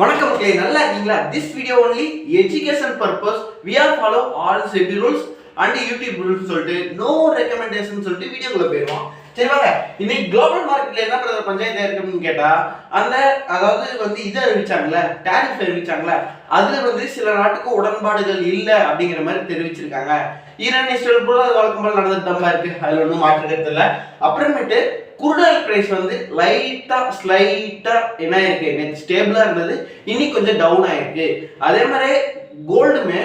வணக்கம் மக்களே, நல்லா இருக்கீங்களா? This video only education purpose. We are follow all SEBI rules and YouTube rules சொல்லிட்டு no recommendation சொல்லிட்டு வீடியோக்குள்ள போயிடுவோம். சரி வாங்க, இன்னைக்கு குளோபல் மார்க்கெட்ல என்ன பிரதர் பஞ்சாயத்து இருக்குன்னு கேட்டா, அதாவது இதை அறிவிச்சாங்களே, டாரிஃப் அறிவிச்சாங்களே, அதுல சில நாட்டுக்கு உடன்பாடுகள் இல்லை அப்படிங்கிற மாதிரி தெரிவிச்சிருக்காங்க. ஈரான் இஸ்ரேல் கூட அது வழக்கம் போல நடந்துட்டு தான் இருக்கு, அதுல ஒன்றும் மாற்று இல்லை. அப்புறமேட்டு குருடால் பிரைஸ் ஸ்லைட்டா என்ன இருக்கு, நேற்று ஸ்டேபிளா இருந்தது, இன்னைக்கு கொஞ்சம் டவுன் ஆயிருக்கு. அதே மாதிரி கோல்டுமே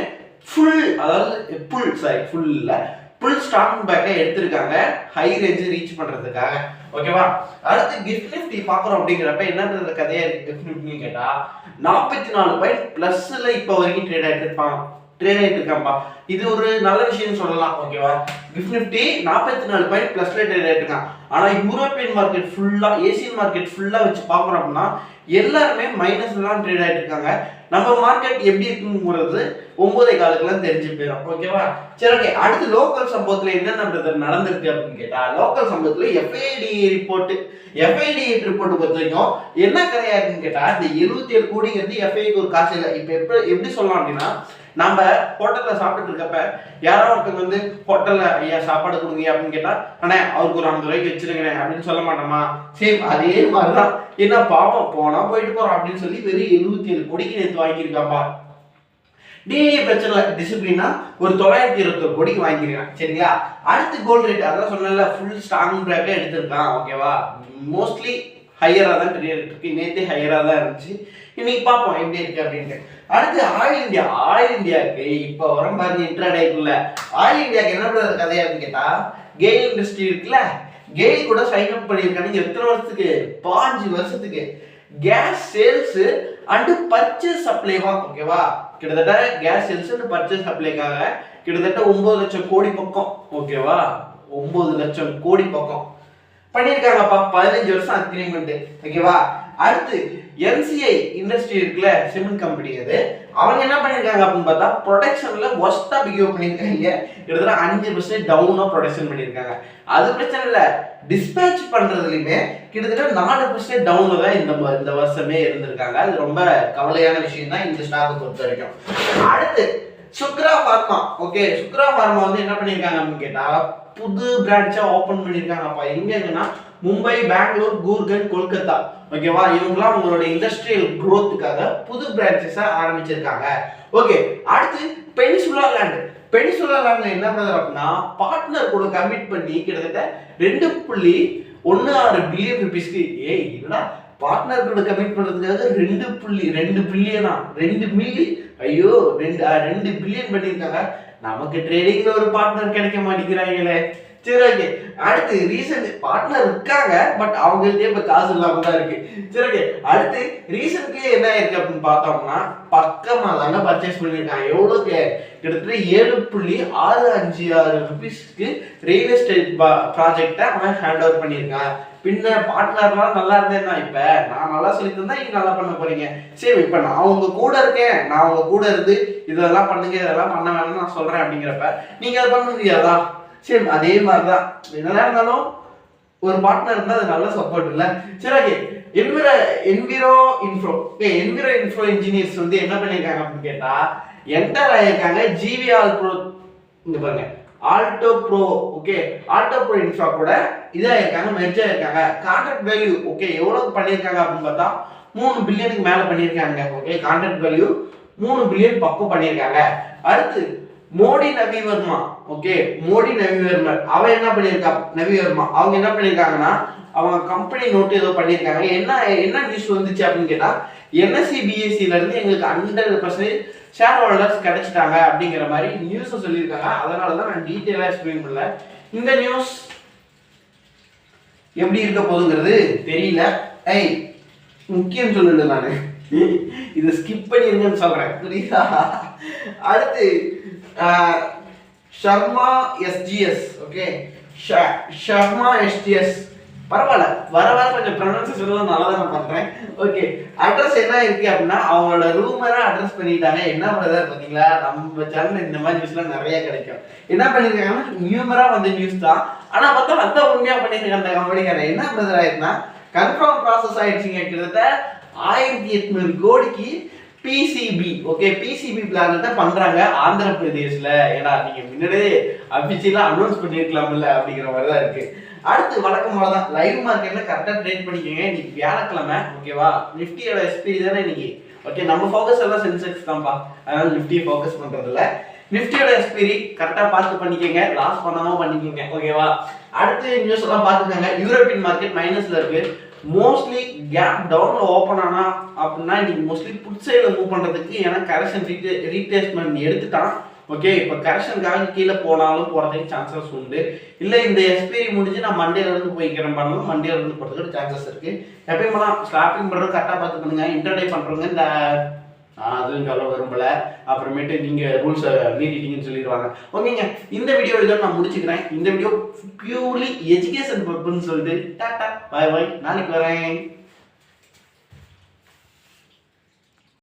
ஃபுல் ஸ்டாக் பேக்கை எடுத்திருக்காங்க ஹை ரேஞ்ச் ரீச் பண்றதுக்காக. ஓகேவா? அடுத்து கிஃப்ட் நிஃப்டி பாக்குறோம். அப்படிங்கிறப்ப என்ன கதையா இருக்கு கிஃப்ட் நிஃப்டின்னு கேட்டா, 44 பாயிண்ட் பிளஸ்ல இப்ப வரைக்கும் ட்ரேட் ஆயிட்டு இருக்காம்பா. இது ஒரு நல்ல விஷயம் சொல்லலாம். ஓகேவா? கிஃப்ட் நிஃப்டி 44 பாயிண்ட் பிளஸ்ல ட்ரேட் ஆயிட்டு இருக்கான். ஆனா யூரோப்பியன் மார்க்கெட் ஃபுல்லா, ஏசியன் மார்க்கெட் ஃபுல்லா வச்சு பாக்குறோம் அப்படின்னா எல்லாருமே மைனஸ்ல தான் ட்ரேட் ஆயிட்டு இருக்காங்க. நம்ம மார்க்கெட் எப்படி இருக்குங்கிறது 9:15 தெரிஞ்சு போயிடும். ஓகேவா? சரி, ஓகே. அடுத்து லோக்கல் சம்பவத்துல என்னென்ன நடந்திருக்கு அப்படின்னு கேட்டா, லோக்கல் சம்பவத்துல எஃப்ஐடி ரிப்போர்ட் பொறுத்த வரைக்கும் என்ன கதையா இருக்குன்னு கேட்டா, இந்த 77 கோடிங்கிறது எஃப்ஐக்கு ஒரு காசு இல்லை. இப்ப எப்படி சொல்லலாம் அப்படின்னா, நம்ம ஹோட்டல்ல சாப்பிட்டு இருக்கப்ப யாரோ ஒருத்தங்க ஹோட்டல்ல ஐயா சாப்பாடு கொடுங்க அப்படின்னு கேட்டா, அண்ணே அவருக்கு ஒரு 50 ரூபாய்க்கு வச்சிருங்க அப்படின்னு சொல்ல மாட்டோமா? சேம் அதே மாதிரிதான். என்ன பாவம், போனா போயிட்டு போறோம் அப்படின்னு சொல்லி வெறும் 77 கோடிக்கு நேற்று வாங்கியிருக்காப்பா. டிஏ பிரச்சனை டிசிப்ளினா ஒரு 921 கோடிக்கு வாங்கிருக்கான். சரிங்களா? அடுத்து கோல்டு ரேட், அதான் சொன்னல, ஃபுல் ஸ்ட்ராங் பிரேக்கா எடுத்திருக்கான். ஓகேவா? மோஸ்ட்லி ஹையரா தான் ட்ரேட் இருக்கு. நேற்று ஹையரா தான் இருந்துச்சு. இன்னைக்கு பார்ப்போம் எப்படி இருக்கு அப்படின்ட்டு. அடுத்து ஆயில் இந்தியாவுக்கு இப்ப வரும் பாருங்க, இன்ட்ராடேக்குள்ள ஆயில் இந்தியாவுக்கு என்ன கதையா அப்படின்னு கேட்டா, கெயில் இண்டஸ்ட்ரி இருக்குல்ல, கெயில் கூட சைன் அப் பண்ணியிருக்காங்க. எத்தனை வருஷத்துக்கு? 5 வருஷத்துக்கு. கேஸ் சேல்ஸ் அண்ட் பர்ச்சேஸ் சப்ளைவா. ஓகேவா? கிட்டத்தட்ட கேஸ் சேல்ஸ் அண்ட் பர்ச்சேஸ் சப்ளைக்காக கிட்டத்தட்ட 9 லட்சம் கோடி பக்கம். ஓகேவா? 9 லட்சம் கோடி பக்கம் பண்ணியிருக்காங்கப்பா. 15 வருஷம் அக்ரிமெண்ட். ஓகேவா? அடுத்து என்சிஐ இண்டஸ்ட்ரி இருக்குல்ல, சிமெண்ட் கம்பெனி, அது அவங்க என்ன பண்ணிருக்காங்க அப்படின்னு பார்த்தா, ப்ரொடக்ஷன்ல ஒஸ்டா பிஹேவ் பண்ணிருக்காங்க. கிட்டத்தட்ட 5% டவுனா ப்ரொடக்ஷன் பண்ணிருக்காங்க. அது பிரச்சனை இல்ல, டிஸ்பேட்ச் பண்றதுலயுமே கிட்டத்தட்ட 4% டவுன்ல தான் இந்த வருஷமே இருந்திருக்காங்க. அது ரொம்ப கவலையான விஷயம் தான் இந்த ஸ்டாக்கை பொறுத்த வரைக்கும். அடுத்து சுக்ரா ஃபார்மா. ஓகே, சுக்ரா ஃபார்மா என்ன பண்ணிருக்காங்க அப்படின்னு கேட்டா, புது பிரான்ச்சா ஓபன் பண்ணிருக்காங்கப்பா. எங்கன்னா மும்பை, பெங்களூர், கூர்கன், கொல்கத்தா. ஓகேவா? இவங்கலாம் உங்களோட இண்டஸ்ட்ரியல் குரோத்துக்காக புது பிரான்ச்சஸ் ஆரம்பிச்சிருக்காங்க. ஓகே. அடுத்து பெனிசுலா லேண்ட் என்ன பண்றாங்க அப்படின்னா, பார்ட்னர் கூட கமிட் பண்ணி கிட்டத்தட்ட 2.16 பில்லியன் ருபீஸ்க்கு. என்னடா பார்ட்னர் கூட கமிட் பண்றதுக்காக 2 பில்லியனா? 2 மில்லியன், ஐயோ, 2 பில்லியன் பண்ணிருக்காங்க. நமக்கு ட்ரேடிங்ல ஒரு பார்ட்னர் கிடைக்க மாட்டேங்கிறாங்களே. சரி, ஓகே. அடுத்து ரீசன்ட் பார்ட்னர் இருக்காங்க, பட் அவங்கள்ட்டே இப்ப காசு இல்லாம தான் இருக்கு. சரி, ஓகே. அடுத்து ரீசன்ட்லி என்ன இருக்கு அப்படின்னு பார்த்தோம்னா, பக்கமா தாங்க பர்ச்சேஸ் பண்ணிருக்காங்க. எவ்வளவுக்கு? கிட்டத்தட்ட 7.656 ருபீஸ்க்கு ரியல் எஸ்டேட் ப்ராஜெக்டை அவன் ஹேண்ட் ஓவர் பண்ணியிருக்கான். பின்ன பார்ட்னர்லாம் நல்லா இருந்தேன்னா, இப்ப நான் நல்லா சொல்லி தந்தா நீங்க நல்லா பண்ண போறீங்க. சரி, இப்ப நான் உங்க கூட இருக்கேன், நான் உங்க கூட இருந்து இதெல்லாம் பண்ணுங்க, இதெல்லாம் பண்ண வேணும்னு நான் சொல்றேன். அப்படிங்கிறப்ப நீங்க அதை பண்ண முடியாதா? சரி, அதே மாதிரிதான் என்னதான் இருந்தாலும் ஒரு பார்ட்னர் இருந்தா அது நல்ல சப்போர்ட் இல்ல. சரி, ஓகே. என்விரோ இன்ஃப்ரோ இன்ஜினியர்ஸ் என்ன பண்ணிருக்காங்க அப்படின்னு கேட்டா, என்டர் ஆயிருக்காங்க ஜிவிஆர் ப்ரோ. இங்க பாருங்க, Alto bro. Okay, Alto bro infra கூட இதாயிருக்காங்க, மெர்ஜ் ஆயிருக்காங்க. கான்ட்ராக்ட் வேல்யூ ஓகே எவ்வளவு பண்ணிருக்காங்க அப்படின்னு பார்த்தா 3 பில்லியனுக்கு மேல பண்ணிருக்காங்க. ஓகே, கான்ட்ராக்ட் வேல்யூ 3 பில்லியன் பக்கம் பண்ணிருக்காங்க. அடுத்து மோடி நவிவர்மா. ஓகே, மோடி நவிவர்மர் அவன் என்ன பண்ணிருக்கா, நவிவர்மா அவங்க என்ன பண்ணிருக்காங்கன்னா, அவங்க கம்பெனி நோட்டு ஏதோ பண்ணிருக்காங்க. என்ன நியூஸ் வந்துச்சு அப்படின்னு கேட்டா, என்எஸ்சி பிஎஸ்சில இருந்து எங்களுக்கு 100% ஷேர் ஹோல்டர்ஸ் கிடைச்சிட்டாங்க அப்படிங்கிற மாதிரி நியூஸ் சொல்லியிருக்காங்க. அதனாலதான் நான் டீட்டெயிலா எக்ஸ்பிளைன் பண்ணல. இந்த நியூஸ் எப்படி இருக்க போகுதுங்கிறது தெரியல. முக்கியம் சொல்லல, நானு இதை ஸ்கிப் பண்ணிருங்கன்னு சொல்றேன், புரியுதா? அடுத்து Sharma SGS. Okay, Sharma SGS பரவாயில்ல, வர கொஞ்சம் ப்ரொனன்சியேஷன்லாம் நல்லா தான் பண்றேன். ஓகே, அட்ரஸ் என்ன இருக்கு அப்படின்னா, அவங்களோட ரூமரா அட்ரஸ் பண்ணிட்டாங்க. என்ன பிரதர் பாத்தீங்களா, நம்ம சேனல் இந்த மாதிரி நியூஸ்லாம் நிறைய கிடைக்கும். என்ன பண்ணிருக்காங்கன்னா, நியூமரா வந்த நியூஸ் தான், ஆனா பார்த்தா உண்மையா பண்ணிருக்காங்க அந்த கம்பெனிக்காரன். என்ன பிரதர் ஆயிருக்குன்னா, கன்ஃபார்ம் ப்ராசஸ் ஆயிடுச்சுங்க. கிட்டத்தட்ட 1800 கோடிக்கு பிசிபி. ஓகே, பிசிபி பிளான் தான் பண்றாங்க ஆந்திர பிரதேஷ்ல. ஏன்னா நீங்க முன்னாடியே அபிஷியலா அனௌன்ஸ் பண்ணிருக்கலாம்ல அப்படிங்கிற மாதிரி தான் இருக்கு. அடுத்து வழக்கம் போல தான் லைவ் மார்க்கெட்ல கரெக்டா ட்ரேட் பண்ணிக்கோங்க. இன்னைக்கு வியாழக்கிழமை, ஓகேவா? நிஃப்டியோட எஸ்பி தானே இன்னைக்கு. ஓகே, நம்ம ஃபோக்கஸ் எல்லாம் சென்செக்ஸ் தான்ப்பா, அதனால நிஃப்டி ஃபோக்கஸ் பண்றது இல்ல. நிஃப்டியோட எக்ஸ்பீரி கரெக்டா பார்த்து பண்ணிக்கோங்க, லாஸ் பண்ணாம பண்ணிக்கோங்க, ஓகேவா? அடுத்து நியூஸ் எல்லாம் பார்த்துக்கோங்க. யூரோப்பியன் மார்க்கெட் மைனஸ்ல இருக்கு. மோஸ்ட்லி கேப் டவுன்ல ஓப்பன் ஆனா அப்படின்னா இன்னைக்கு மோஸ்ட்லி புட் சைடுல மூவ் பண்றதுக்கு, ஏன்னா கரெக்ஷன் ரீட்ரேஸ்மெண்ட் எடுத்துட்டான். ஓகே, இப்போ கரெக்ஷனுக்காக கீழே போனாலும் போறதுக்கு சான்சஸ் உண்டு. இல்லை இந்த எக்ஸ்பீரி முடிஞ்சு நான் மண்டேல இருந்து போய்க்கிறேன் பண்ணாலும் மண்டேல இருந்து போறதுக்கு சான்சஸ் இருக்கு. எப்பயும் போலாம் ஸ்லாப்பிங் பண்றது கரெக்டாக பார்த்து பண்ணுங்க. இன்டர்டே பண்றவங்க இந்த அதுவும் சொல்ல விரும்பல, அப்புறமேட்டு நீங்க ரூல்ஸை மீறிட்டீங்கன்னு சொல்லிடுவாங்க. ஓகேங்க, இந்த வீடியோ இதோட நான் முடிச்சுக்கிறேன். இந்த வீடியோ பியூர்லி எஜுகேஷன் பர்பஸ்ன்னு சொல்லிட்டு டாடா பை பை, நாளைக்கு வரேன்.